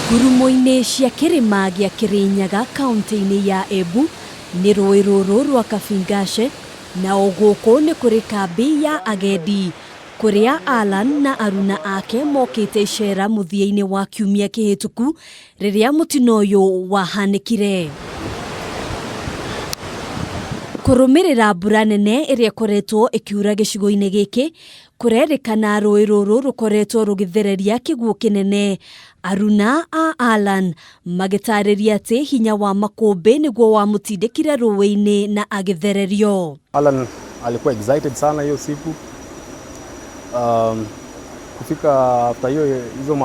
Ngurumo-inĩ cia kĩrĩma gĩa Kĩrĩnyaga kaunti-inĩ ya Embu nĩ rũĩ rũrũ rwa Kapingachi, na gũkũ nĩ kũrĩ kambĩ ya agendi kũrĩa Alan na aruna ake mokĩte icera mũthia-inĩ wa kiumia kĩhĩtũku rĩrĩa mũtino ũyũ wahanĩkire. Kũrũmĩrĩra mbura nene ĩrĩa koretwo ĩkiura gĩcigo-inĩ gĩkĩ, kũrerĩkana rũĩ rũrũ rũkoretwo rũgĩthereria kĩguũ kĩnene. Aruna a Alan magĩtarĩria atĩ hinya wa makũmbĩ nĩguo wamũtindĩkire rũĩ-inĩ na agĩthererio. Alan alikuwa excited sana hiyo siku. Kufika after hizo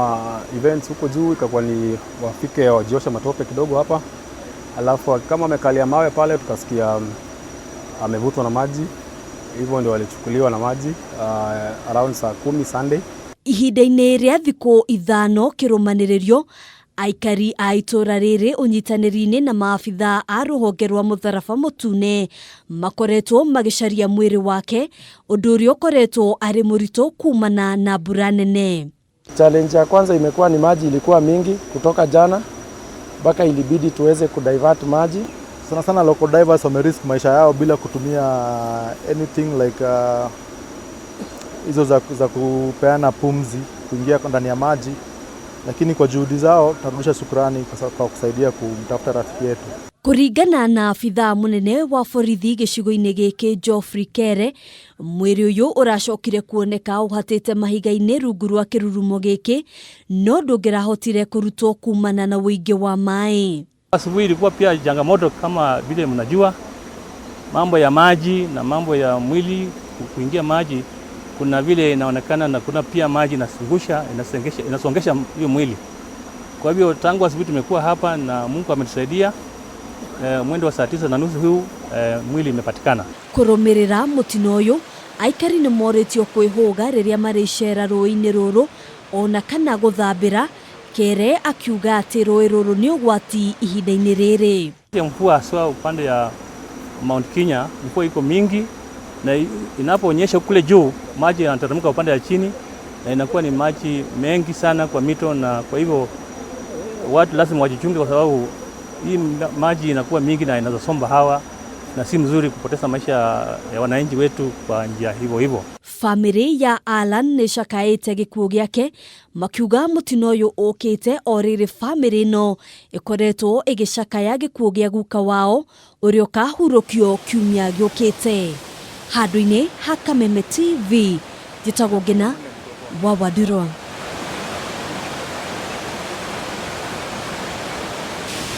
events huko juu ikakuwa ni wafike wajiosha matope kidogo hapa. Alafu kama amekalia mawe pale tukasikia amevutwa na maji. Hivyo ndio walichukuliwa na maji around saa 10 Sunday. Ihinda-inĩ rĩa thikũ ithano kĩrũmanĩrĩrio, aikari a itũra rĩrĩ ũnyitanĩri-inĩ na maabitha a rũhonge rwa mũtharaba mũtune makoretwo magĩcaria mwĩrĩ wake, ũndũ ũrĩa ũkoretwo arĩ mũritũ kumana na mbura nene. Challenge ya kwanza imekuwa ni maji ilikuwa mingi kutoka jana mpaka ilibidi tuweze kudivert maji. Sana sana local divers wamerisk maisha yao bila kutumia anything like hizo za kupeana pumzi kuingia ndani ya maji, lakini kwa juhudi zao tunarudisha shukrani kwa kusaidia kumtafuta rafiki yetu. Kũringana na afitha mũnene wa borithi gĩcigo-inĩ gĩkĩ Geoffrey Kere, mwĩrĩ ũyũ ũracokire kuoneka ũhatĩte mahiga-inĩ rungu rwa kĩrurumo gĩkĩ, no ndũngĩrahotire kũrutwo kumana na ũingĩ wa maĩ. Asubuhi ilikuwa pia changamoto kama vile mnajua, mambo ya maji na mambo ya mwili kuingia maji, kuna vile inaonekana na kuna pia maji inasongesha hiyo mwili. Kwa hivyo tangu asubuhi tumekuwa hapa na Mungu ametusaidia, mwendo wa saa 9:30 huu mwili imepatikana. Kũrũmĩrĩra mũtino ũyũ, aikari nĩ morĩtio kwĩhũga rĩrĩa marĩ icera rũĩ-inĩ rũrũ ona kana gũthambĩra. Kere akiuga atĩ rũĩ rũrũ nĩ ũgwati ihinda-inĩ rĩrĩ. Mvua haswa upande ya Mount Kenya, mvua iko mingi na inapoonyesha kule juu maji yanateremka upande ya chini na inakuwa ni maji mengi sana kwa mito, na kwa hivyo watu lazima wajichunge kwa sababu hii maji inakuwa mingi na inazosomba hawa na si mzuri kupoteza maisha ya wananchi wetu kwa njia hivyo. Family ya Alan nĩ cakaĩte gĩkuũ gĩake, makiuga mũtino ũyũ ũkĩte o rĩrĩ family ĩno ĩkoretwo ĩgĩcakaya gĩkuũ gĩa guka wao ũrĩa ũkahurũkio kiumia gĩũkĩte. Handũ-inĩ ha Kameme TV, njĩtagwo Ngina wa Wadurwa.